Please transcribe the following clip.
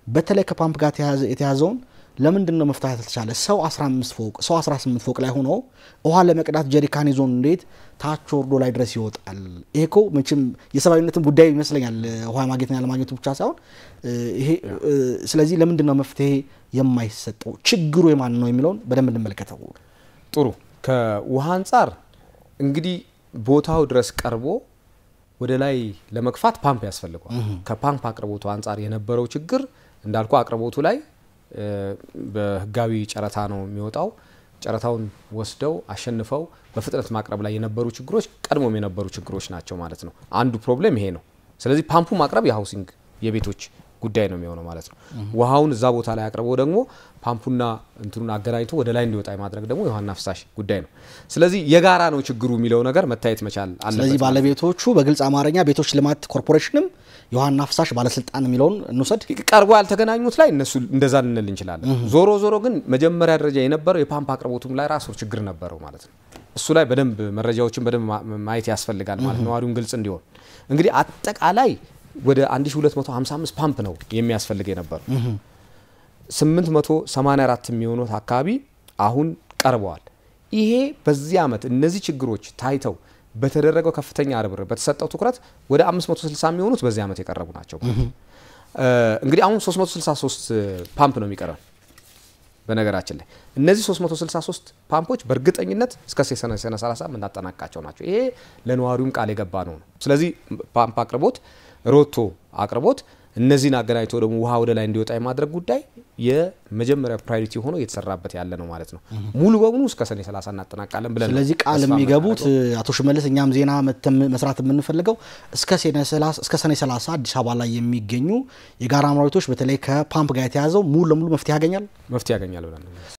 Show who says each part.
Speaker 1: በተለይ ከፓምፕ ጋር የተያዘውን ለምንድነው መፍታት ተቻለ ሰው 15 ፎቅ ሰው 18 ፎቅ ላይ ሆኖ ውሃ ለመቅዳት ጀሪካን ይዞ እንዴት ታች ወርዶ ላይ ድረስ ይወጣል ይሄኮ መቼም የሰባዊነትን ጉዳይ ይመስለኛል ውሃ ማግኘትና ያለማግኘቱ ብቻ ሳይሆን ይሄ ስለዚህ ለምንድነው መፍትሄ የማይሰጠው ችግሩ የማን ነው የሚለውን በደንብ እንመለከተው
Speaker 2: ጥሩ ከውሃ አንፃር እንግዲህ ቦታው ድረስ ቀርቦ ወደ ላይ ለመግፋት ፓምፕ ያስፈልጋል ከፓምፕ አቅርቦቱ አንፃር የነበረው ችግር እንዳልኩ አቅርቦቱ ላይ በህጋዊ ጨረታ ነው የሚወጣው ጨረታውን ወስደው አሸንፈው በፍጥነት ማቅረብ ላይ የነበሩ ችግሮች ቀድሞም የነበሩ ችግሮች ናቸው ማለት ነው አንዱ ፕሮብሌም ይሄ ነው ስለዚህ ፓምፑ ማቅረብ የሃውሲንግ የቤቶች ጉዳይ ነው የሚሆነው ማለት ነው ውሃውን እዛ ቦታ ላይ አቅርቦ ደግሞ ፓምፑና እንትኑን አገናኝቶ ወደ ላይ እንዲወጣ ማድረግ ደግሞ የውሃና ፍሳሽ ጉዳይ ነው ስለዚህ የጋራ ነው ችግሩ የሚለው ነገር መታየት መቻል አለበት
Speaker 1: ስለዚህ ባለቤቶቹ በግልጽ አማርኛ ቤቶች ልማት ኮርፖሬሽንም የውሃና ፍሳሽ ባለስልጣን የሚለውን እንውሰድ
Speaker 2: ቀርቦ ያልተገናኙት ላይ እነሱ እንደዛ ልንል እንችላለን ዞሮ ግን መጀመሪያ ደረጃ የነበረው የፓምፕ አቅርቦቱም ላይ ራሱ ችግር ነበረው ማለት ነው እሱ ላይ በደንብ መረጃዎችን በደንብ ማየት ያስፈልጋል ማለት ነው ነዋሪውን ግልጽ እንዲሆን እንግዲህ አጠቃላይ ወደ 1255 ፓምፕ ነው የሚያስፈልግ የነበረው 884 የሚሆኑት አካባቢ አሁን ቀርበዋል ይሄ በዚህ አመት እነዚህ ችግሮች ታይተው በተደረገው ከፍተኛ አርብር በተሰጠው ትኩረት ወደ 560 የሚሆኑት በዚህ አመት የቀረቡ ናቸው እንግዲህ አሁን 363 ፓምፕ ነው የሚቀረው በነገራችን ላይ እነዚህ 363 ፓምፖች በእርግጠኝነት እስከ ሰኔ 30 ምናጠናቃቸው ናቸው ይሄ ለነዋሪውም ቃል የገባ ነው ስለዚህ ፓምፕ አቅርቦት ሮቶ አቅርቦት እነዚህን አገናኝቶ ደግሞ ውሃ ወደ ላይ እንዲወጣ የማድረግ ጉዳይ የመጀመሪያ ፕራዮሪቲ ሆኖ እየተሰራበት ያለ ነው ማለት ነው ሙሉ በሙሉ እስከ ሰኔ 30 እናጠናቃለን ብለን
Speaker 1: ስለዚህ ቃል የሚገቡት አቶ ሽመልስ እኛም ዜና መስራት የምንፈልገው እስከ ሰኔ 30 አዲስ አበባ ላይ የሚገኙ የጋራ መሬቶች በተለይ ከፓምፕ ጋር የተያዘው ሙሉ ለሙሉ መፍትሄ ያገኛል
Speaker 2: ብለን